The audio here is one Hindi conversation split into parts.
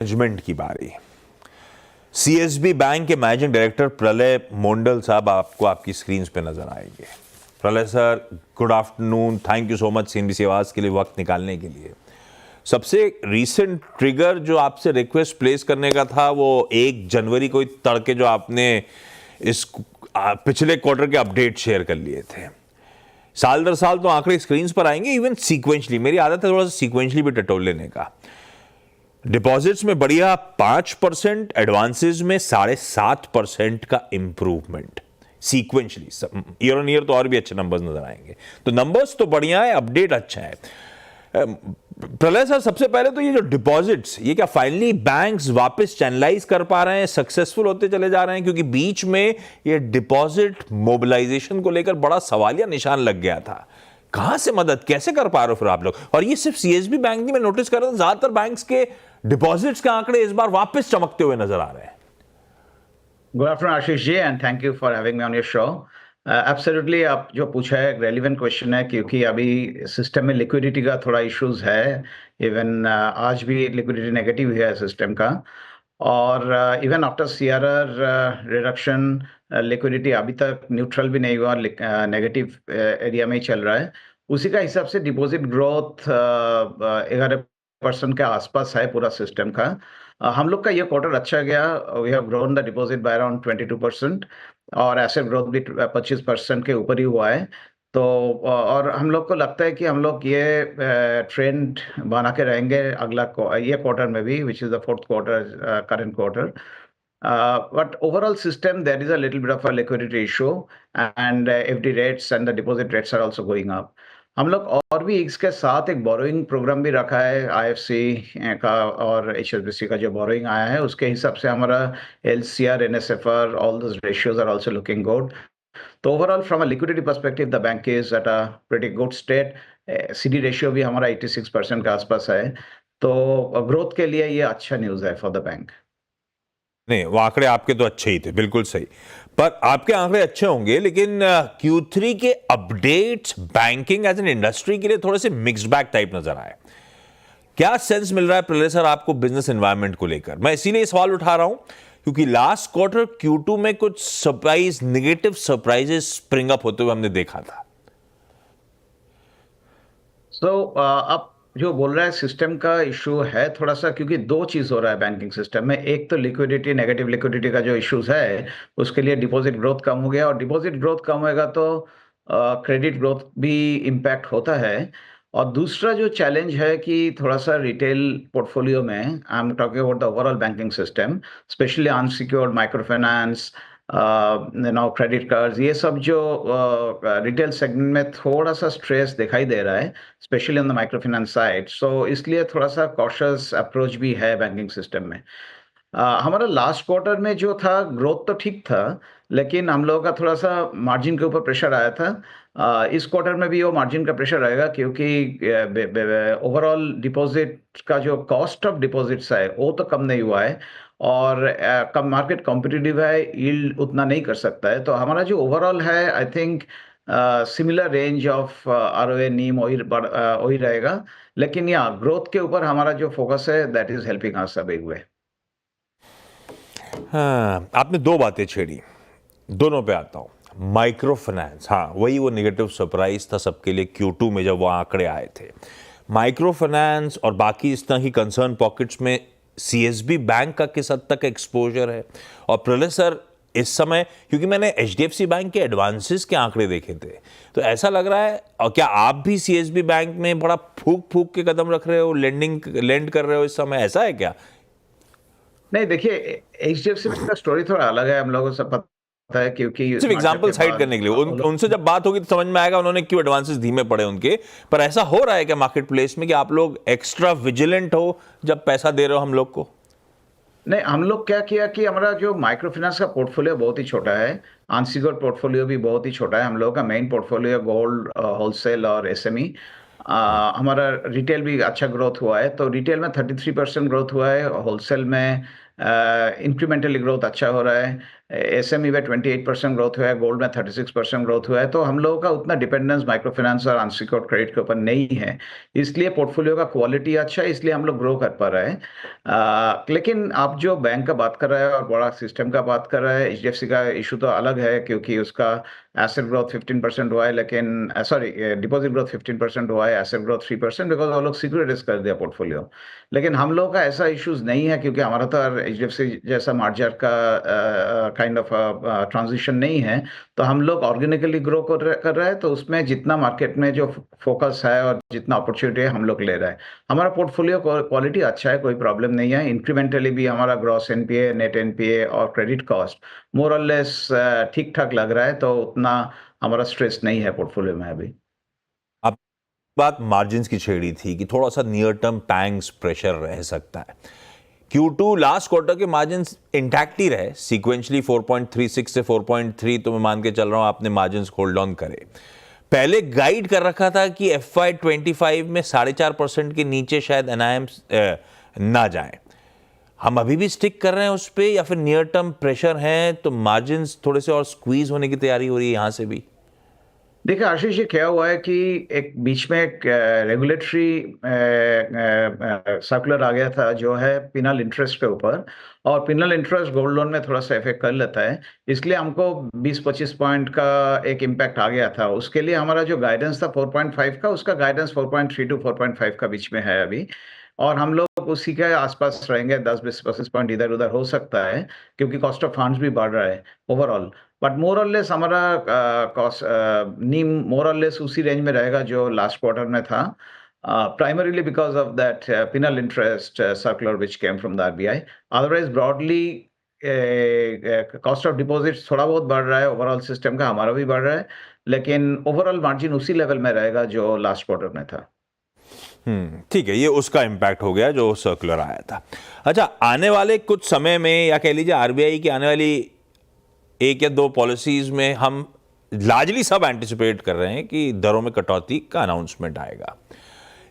मैनेजमेंट की बारी। सीएसबी बैंक के मैनेजिंग डायरेक्टर प्रलय मोंडल साहब आपको आपकी स्क्रीन पे नजर आएंगे। प्रलय sir, good afternoon, thank you so much CNBC आवाज के लिए वक्त निकालने के लिए। सबसे रीसेंट ट्रिगर जो आपसे रिक्वेस्ट प्लेस करने का था वो 1 जनवरी को तड़के जो आपने इस पिछले क्वार्टर के अपडेट शेयर कर लिए थे। साल दर साल तो आंकड़े स्क्रीन पर आएंगे, इवन सीक्वेंशली। मेरी आदत है थोड़ा सा सीक्वेंशली भी टटोल लेने का। डिपॉजिट्स में बढ़िया 5%, एडवांसेस में 7.5% का improvement sequentially. Year on year तो और भी अच्छे नंबर्स नजर आएंगे। तो नंबर्स तो बढ़िया है, अपडेट अच्छा है। प्रलय सर, सबसे पहले तो ये जो डिपॉजिट्स, ये क्या फाइनली बैंक्स वापस चैनलाइज कर पा रहे हैं, सक्सेसफुल होते चले जा रहे हैं? क्योंकि बीच में ये डिपॉजिट मोबिलाइजेशन को लेकर बड़ा सवालिया निशान लग गया था। कहां से मदद कैसे कर पा रहे हो फिर आप लोग? और ये सिर्फ सीएसबी बैंक नहीं, मैं नोटिस कर रहा था ज्यादातर बैंक्स के डिपॉजिट्स के आंकड़े इस बार वापस चमकते हुए नजर आ रहे हैं। Good afternoon Ashish ji, and thank you for having me on your show. Absolutely, आप जो पूछा है रेलिवेंट क्वेश्चन है, क्योंकि अभी सिस्टम में लिक्विडिटी का थोड़ा इश्यूज है। इवन आज भी लिक्विडिटी नेगेटिव है सिस्टम का, और even after CRR reduction liquidity अभी तक न्यूट्रल भी नहीं हुआ, नेगेटिव एरिया में ही चल रहा है। उसी का हिसाब से डिपॉजिट ग्रोथ 11% के आसपास है पूरा सिस्टम का। हम लोग का ये क्वार्टर अच्छा गया। We have grown the deposit by around 22%, और एसेट ग्रोथ भी 25% के ऊपर ही हुआ है। तो और हम लोग को लगता है कि हम लोग ये ट्रेंड बना के रहेंगे ये क्वार्टर में भी, which is the fourth quarter, current quarter. But overall system, there is a little bit of a liquidity issue, and FD rates and the deposit rates are also going up. हम लोग और भी इसके साथ एक बोरोइंग प्रोग्राम भी रखा है आईएफसी का, और एचएसबीसी का जो बोरोइंग आया है उसके हिसाब से हमारा LCR, NSFR, all those ratios are also looking good. तो overall from a liquidity perspective the bank is at a pretty good state. CD ratio भी हमारा 86% के आसपास है. तो ग्रोथ के लिए ये अच्छा न्यूज़ है फॉर द बैंक. नहीं, वो आंकड़े आपके तो अच्छे ही थे, बिल्कुल सही। पर आपके आंकड़े अच्छे होंगे, लेकिन Q3 के updates banking as an industry के लिए थोड़े से मिक्स्ड बैग टाइप नजर आए। क्या सेंस मिल रहा है प्रलय सर आपको बिजनेस एनवायरनमेंट को लेकर? मैं इसीलिए सवाल उठा रहा हूं क्योंकि लास्ट क्वार्टर Q2 में कुछ surprise, negative surprises spring up होते हुए हमने देखा था। आप जो बोल रहा है सिस्टम का इशू है थोड़ा सा, क्योंकि दो चीज हो रहा है बैंकिंग सिस्टम में। एक तो लिक्विडिटी, नेगेटिव लिक्विडिटी का जो इश्यूज है, उसके लिए डिपॉजिट ग्रोथ कम हो गया, और डिपॉजिट ग्रोथ कम होगा तो क्रेडिट ग्रोथ भी इम्पैक्ट होता है. और दूसरा जो चैलेंज है कि थोड़ा सा रिटेल पोर्टफोलियो में, I am talking about the overall banking system, specially unsecured micro finance, credit cards, ये सब जो रिटेल सेगमेंट में थोड़ा सा स्ट्रेस दिखाई दे रहा है, specially on the micro finance side. So इसलिए थोड़ा सा कॉशियस अप्रोच भी है बैंकिंग सिस्टम में. हमारा लास्ट क्वार्टर में जो था ग्रोथ तो ठीक था, लेकिन हम लोगों का थोड़ा सा मार्जिन के ऊपर प्रेशर आया था. इस क्वार्टर में भी वो मार्जिन का प्रेशर रहेगा, क्योंकि ओवरऑल डिपॉजिट का जो कॉस्ट ऑफ डिपॉजिट्स है वो तो कम नहीं हुआ है, और कम मार्केट कॉम्पिटिटिव है, यील्ड उतना नहीं कर सकता है. तो हमारा जो ओवरऑल है, I think similar range of ROA NIM वही रहेगा. लेकिन या ग्रोथ के ऊपर हमारा जो फोकस है, that is helping us a big way. हाँ, आपने दो बातें छेड़ी, दोनों पे आता हूं। माइक्रो फाइनेंस, हाँ वही वो नेगेटिव सरप्राइज था सबके लिए Q2 में जब वो आंकड़े आए थे। माइक्रो फाइनेंस और बाकी इस तरह की कंसर्न पॉकेट्स में सीएसबी बैंक का किस हद तक एक्सपोजर है? और प्रलय सर, इस समय क्योंकि मैंने एचडीएफसी बैंक के एडवांसेस के आंकड़े देखे थे, तो ऐसा लग रहा है, और क्या आप भी सीएसबी बैंक में बड़ा फूक फूक के कदम रख रहे हो, लेंड कर रहे हो इस समय, ऐसा है क्या? नहीं, देखिए, एचडीएफसी बैंक का स्टोरी थोड़ा अलग है, हम लोगों को सब पता है, क्योंकि सिर्फ एग्जांपल साइड करने के लिए उनसे जब बात होगी तो समझ में आएगा उन्होंने क्यों एडवांसेस धीमे पड़े उनके। पर ऐसा हो रहा है क्या मार्केट प्लेस में कि आप लोग एक्स्ट्रा विजिलेंट हो जब पैसा दे रहे हो हम लोग को? नहीं, हम लोग क्या किया कि हमारा जो माइक्रो फाइनेंस का पोर्टफोलियो बहुत ही छोटा है, अनसिक्योर्ड पोर्टफोलियो भी बहुत ही छोटा है. हम लोगों का मेन पोर्टफोलियो गोल्ड, होलसेल और एसएमई. हमारा रिटेल भी अच्छा ग्रोथ हुआ है, तो रिटेल में 33% ग्रोथ हुआ है, होलसेल में इंक्रीमेंटली ग्रोथ अच्छा हो रहा है. एसएमई में 28% ग्रोथ हुआ है, गोल्ड में 36% ग्रोथ हुआ है। तो हम लोगों का उतना डिपेंडेंस माइक्रो फाइनेंस और अनसिक्योर्ड क्रेडिट के ऊपर नहीं है, इसलिए पोर्टफोलियो का क्वालिटी अच्छा है, इसलिए हम लोग ग्रो कर पा रहे हैं। लेकिन आप जो बैंक का बात कर रहे हैं और बड़ा सिस्टम का बात कर रहे हैं, एचडीएफसी का इशू तो अलग है, क्योंकि उसका एसेट ग्रोथ 15% हुआ है, लेकिन सॉरी, डिपॉजिट ग्रोथ 15% हुआ है, एसेट ग्रोथ 3%, बिकॉज वो लोग सिक्योरिटीज कर दिया पोर्टफोलियो। लेकिन हम लोगों का ऐसा इश्यूज नहीं है, क्योंकि हमारा तो एचडीएफसी जैसा मार्जर का काइंड ऑफ ट्रांजिशन नहीं है। तो हम लोग ऑर्गेनिकली ग्रो कर रहे हैं, तो उसमें जितना मार्केट में जो फोकस है और जितना अपॉर्चुनिटी है हम लोग ले रहे हैं। हमारा पोर्टफोलियो क्वालिटी अच्छा है, कोई प्रॉब्लम नहीं है। इंक्रीमेंटली भी हमारा ग्रॉस एनपीए, नेट एनपीए और क्रेडिट कॉस्ट मोर और लेस ठीक ठाक लग रहा है, तो उतना हमारा स्ट्रेस नहीं है पोर्टफोलियो में अभी। आप बात मार्जिन्स की छेड़ी थी कि थोड़ा सा नियर टर्म पैंग्स प्रेशर रह सकता है। Q2 लास्ट क्वार्टर के मार्जिन्स इंटैक्ट ही रहे, सीक्वेंशली 4.36 से 4.3, तो मैं मान के चल रहा हूं आपने मार्जिन्स होल्ड ऑन करे। पहले गाइड कर रखा था कि FY25 में 4.5% के नीचे शायद एनआईएम ना जाए। हम अभी भी स्टिक कर रहे हैं उस पे, या फिर नियर टर्म प्रेशर है तो मार्जिन्स थोड़े से और स्क्वीज होने की तैयारी हो रही है यहां से भी? देखिए आशीष, ये क्या हुआ है कि एक बीच में एक रेगुलेटरी सर्कुलर आ गया था, जो है पिनल इंटरेस्ट के ऊपर, और पिनल इंटरेस्ट गोल्ड लोन में थोड़ा सा इफेक्ट कर लेता है, इसलिए हमको 20-25 पॉइंट का एक इम्पैक्ट आ गया था। उसके लिए हमारा जो गाइडेंस था 4.5 का, उसका गाइडेंस 4.3 to 4.5 का बीच में है अभी, और हम लोग उसी के आसपास रहेंगे। 10-20 पॉइंट इधर उधर हो सकता है, क्योंकि कॉस्ट ऑफ फंड्स भी बढ़ रहा है ओवरऑल। बट मोर और लेस हमारा कॉस्ट नीम मोर और लेस उसी रेंज में रहेगा जो लास्ट क्वार्टर में था, primarily because of that penal interest circular which came from the RBI. Otherwise, broadly, cost of deposits थोड़ा बहुत बढ़ रहा है, ओवरऑल सिस्टम का हमारा भी बढ़ रहा है, लेकिन ओवरऑल मार्जिन उसी लेवल में रहेगा जो लास्ट क्वार्टर में था। ठीक है, ये उसका इम्पैक्ट हो गया जो सर्कुलर आया था। अच्छा, आने वाले कुछ समय में, या कह लीजिए आरबीआई की आने वाली 1 या 2 पॉलिसीज में, हम लार्जली सब एंटिसिपेट कर रहे हैं कि दरों में कटौती का अनाउंसमेंट आएगा।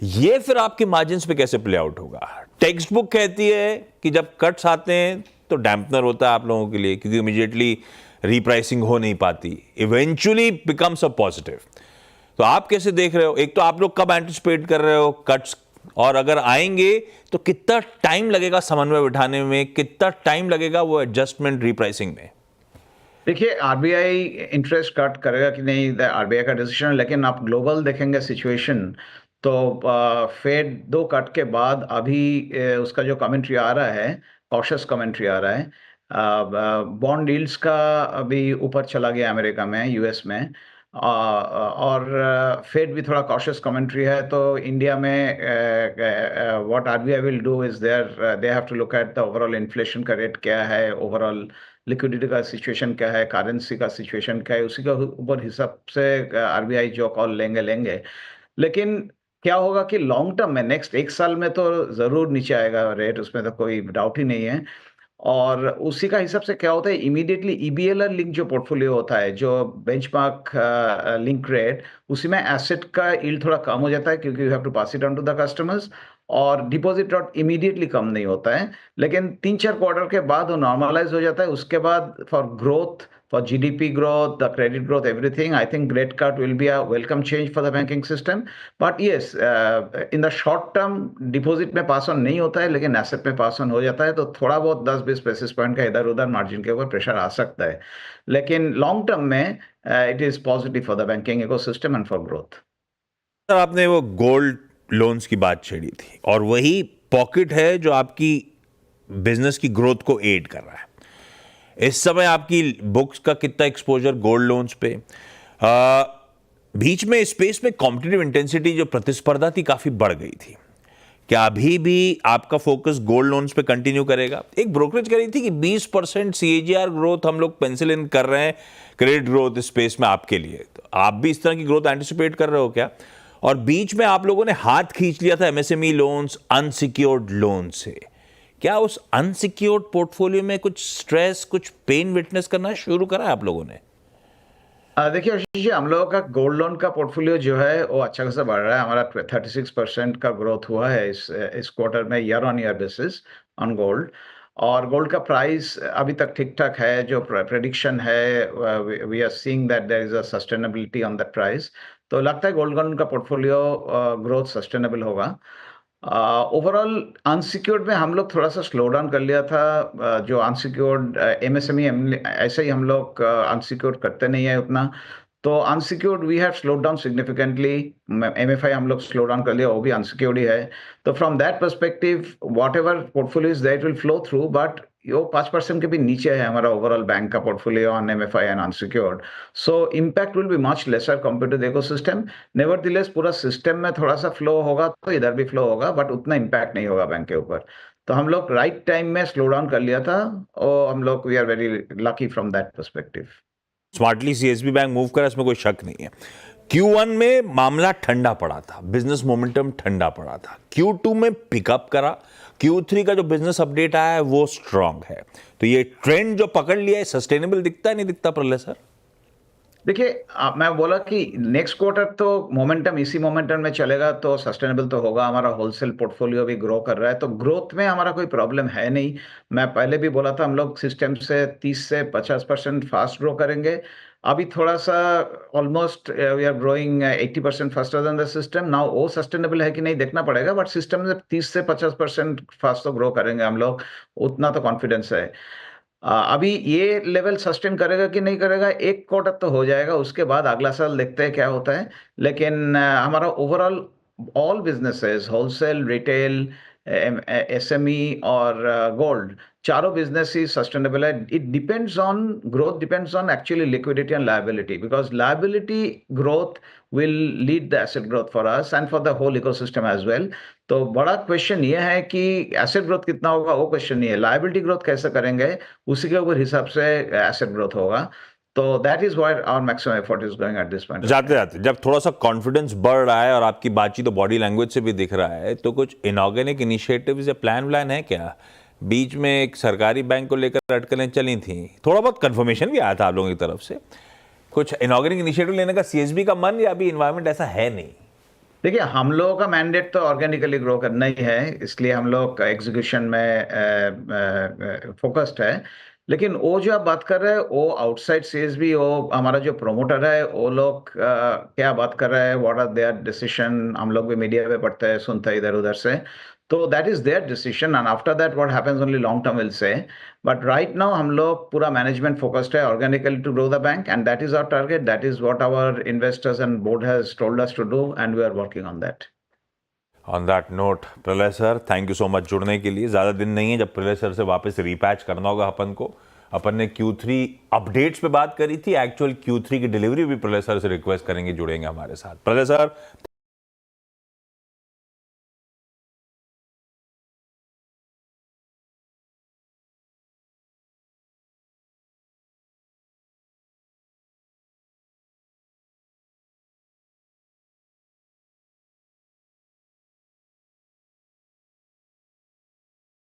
ये फिर आपके मार्जिन्स पे कैसे प्ले आउट होगा? टेक्स्ट बुक कहती है कि जब कट्स आते हैं तो डैम्पनर होता है आप लोगों के लिए, क्योंकि इमीडिएटली रीप्राइसिंग हो नहीं पाती, इवेंचुअली बिकम्स अ पॉजिटिव। तो आप कैसे देख रहे हो? एक तो आप लोग कब एंटिसिपेट कर रहे हो कट्स, और अगर आएंगे तो कितना टाइम लगेगा समन्वय बिठाने में, कितना टाइम लगेगा वो एडजस्टमेंट रीप्राइसिंग में? देखिए, आरबीआई इंटरेस्ट कट करेगा कि नहीं, आरबीआई का डिसीजन, लेकिन आप ग्लोबल देखेंगे सिचुएशन, तो फेड 2 कट के बाद अभी उसका जो कमेंट्री आ रहा है, कॉशियस कमेंट्री आ रहा है। बॉन्ड यील्ड्स का अभी ऊपर चला गया अमेरिका में, यूएस में, और फेड भी थोड़ा कॉशियस कमेंट्री है। तो इंडिया में what RBI will do is they have to look at the overall inflation का रेट क्या है, ओवरऑल लिक्विडिटी का सिचुएशन क्या है, करेंसी का सिचुएशन क्या है, उसी के ऊपर हिसाब से आरबीआई जो कॉल लेंगे। लेकिन क्या होगा कि लॉन्ग टर्म में नेक्स्ट 1 साल में तो जरूर नीचे आएगा रेट, उसमें तो कोई डाउट ही नहीं है। और उसी का हिसाब से क्या होता है, इमीडिएटली ईबीएलआर लिंक जो पोर्टफोलियो होता है, जो बेंचमार्क लिंक रेट, उसी में एसेट का यील्ड थोड़ा कम हो जाता है, क्योंकि you have to pass it on to the customers, और डिपॉजिट रेट इमीडिएटली कम नहीं होता है। लेकिन 3-4 क्वार्टर के बाद वो नॉर्मलाइज हो जाता है। उसके बाद for growth, for GDP growth, the credit growth, everything, I think rate cut will be a welcome change for the banking system. But yes, in the short term, deposit में pass on नहीं होता है, लेकिन asset में pass on हो जाता है, तो थोड़ा बहुत 10-20 basis point का इधर उधर मार्जिन के ऊपर प्रेशर आ सकता है। लेकिन लॉन्ग टर्म में it is positive for the banking ecosystem and for growth. Sir, आपने वो गोल्ड लोन्स की बात छेड़ी थी, और वही पॉकेट है जो आपकी बिजनेस की ग्रोथ को एड कर रहा है। इस समय आपकी बुक्स का कितना एक्सपोजर गोल्ड लोन्स पे? बीच में स्पेस में कॉम्पिटिटिव इंटेंसिटी, जो प्रतिस्पर्धा थी, काफी बढ़ गई थी। क्या अभी भी आपका फोकस गोल्ड लोन्स पे कंटिन्यू करेगा? एक ब्रोकरेज करी थी कि 20% सीएजीआर ग्रोथ हम लोग पेंसिल इन कर रहे हैं क्रेडिट ग्रोथ स्पेस में आपके लिए। तो आप भी इस तरह की ग्रोथ एंटिसिपेट कर रहे हो क्या? और बीच में आप लोगों ने हाथ खींच लिया था एमएसएमई लोन्स, अनसिक्योर्ड लोन से। क्या उस अनसिक्योर्ड पोर्टफोलियो में कुछ स्ट्रेस, कुछ पेन विटनेस करना शुरू करा है आप लोगों ने? देखिए आशीष जी, हम लोगों का गोल्ड लोन का पोर्टफोलियो जो है वो अच्छा खासा बढ़ रहा है। हमारा 36% का ग्रोथ हुआ है इस क्वार्टर में, year on year basis on gold. और गोल्ड का प्राइस अभी तक ठीक ठाक है, जो प्रेडिक्शन है we are seeing that there is a sustainability on that price. तो लगता है गोल्ड लोन का पोर्टफोलियो ग्रोथ सस्टेनेबल होगा। ओवरऑल अनसिक्योर्ड में हम लोग थोड़ा सा स्लो डाउन कर लिया था। जो अनसिक्योर्ड एमएसएमई ऐसे ही हम लोग अनसिक्योर्ड करते नहीं है उतना। तो unsecured we have slowed down significantly. MFI हम लोग स्लो डाउन कर लिया, वो भी अनसिक्योर्ड ही है। तो from that perspective whatever portfolio is that will flow through, but वो 5% के भी नीचे है हमारा ओवरऑल बैंक का portfolio on MFI and unsecured. So impact will be much lesser compare to the ecosystem. Nevertheless पूरा सिस्टम में थोड़ा सा फ्लो होगा तो इधर भी फ्लो होगा, बट उतना इम्पैक्ट नहीं होगा बैंक के ऊपर। तो हम लोग राइट टाइम में स्लो डाउन कर लिया था, और हम लोग we are very lucky from that perspective. Smartly CSB bank move करा, इसमें कोई शक नहीं है। Q1 में मामला ठंडा पड़ा था, बिजनेस मोमेंटम ठंडा पड़ा था। Q2 में पिकअप करा। Q3 का जो बिजनेस अपडेट आया है वो स्ट्रांग है। तो ये ट्रेंड जो पकड़ लिया है सस्टेनेबल दिखता है, नहीं दिखता प्रलय सर? देखिए, मैं बोला कि नेक्स्ट क्वार्टर तो मोमेंटम इसी मोमेंटम में चलेगा तो सस्टेनेबल तो होगा। हमारा होलसेल पोर्टफोलियो भी ग्रो कर रहा है, तो ग्रोथ में हमारा कोई प्रॉब्लम है नहीं। मैं पहले भी बोला था हम लोग सिस्टम से 30 से 50% फास्ट ग्रो करेंगे। अभी थोड़ा सा almost we are growing 80% faster than the system. Now वो सस्टेनेबल है कि नहीं देखना पड़ेगा, बट सिस्टम से 30 से 50% फास्ट तो ग्रो करेंगे हम लोग, उतना तो कॉन्फिडेंस है। अभी ये लेवल सस्टेन करेगा कि नहीं करेगा, एक क्वार्टर तो हो जाएगा, उसके बाद अगला साल देखते हैं क्या होता है। लेकिन हमारा overall all businesses, wholesale, retail, SME और गोल्ड, चारों बिजनेस ही सस्टेनेबल है। It depends on growth, depends on actually liquidity and liability, because liability growth will lead the asset growth for us and for the whole ecosystem as well. तो बड़ा क्वेश्चन ये है कि एसेट ग्रोथ कितना होगा, वो क्वेश्चन नहीं है। लायबिलिटी ग्रोथ कैसे करेंगे, उसी के ऊपर हिसाब से एसेट ग्रोथ होगा। तो that is why our maximum effort is going at this point. जाते जाते जब थोड़ा सा कॉन्फिडेंस बढ़ रहा है और आपकी बातचीत तो बॉडी लैंग्वेज से भी दिख रहा है, तो कुछ इनऑर्गेनिक इनिशिएटिव्स या प्लान है क्या? बीच में एक सरकारी बैंक को लेकर अटकलें चली थी, थोड़ा बहुत कंफर्मेशन भी आया था आप लोगों की तरफ से। कुछ इनऑर्गेनिक इनिशिएटिव लेने का सीएसबी का मन, या अभी इन्वायरमेंट ऐसा है नहीं? देखिए, हम लोगों का मैंडेट तो ऑर्गेनिकली ग्रो करना ही है, इसलिए हम लोग एग्जीक्यूशन में फोकस्ड है। लेकिन वो जो आप बात कर रहे हैं, वो आउटसाइड सीएसबी, वो हमारा जो प्रोमोटर है, वो लोग क्या बात कर रहे हैं, व्हाट आर देयर डिसीजन, हम लोग भी मीडिया पे पढ़ते हैं, सुनते हैं इधर उधर से। तो that is their decision, and after that what happens only long term will say. But right now हम लोग पूरा मैनेजमेंट फोकस्ड है organically to grow the bank, and that is our target, that is what our investors and board has told us to do, and we are working on that. On that note Pralay sir, thank you so much जुड़ने के लिए। ज़्यादा दिन नहीं है जब प्रलय सर से वापस रीपैच करना होगा अपन को। अपन ने Q3 अपडेट्स पे बात करी थी, एक्चुअल Q3 की डिलीवरी भी प्रलय सर से रिक्वेस्ट करेंगे, जुड़ेंगे हमारे साथ। प्रलय सर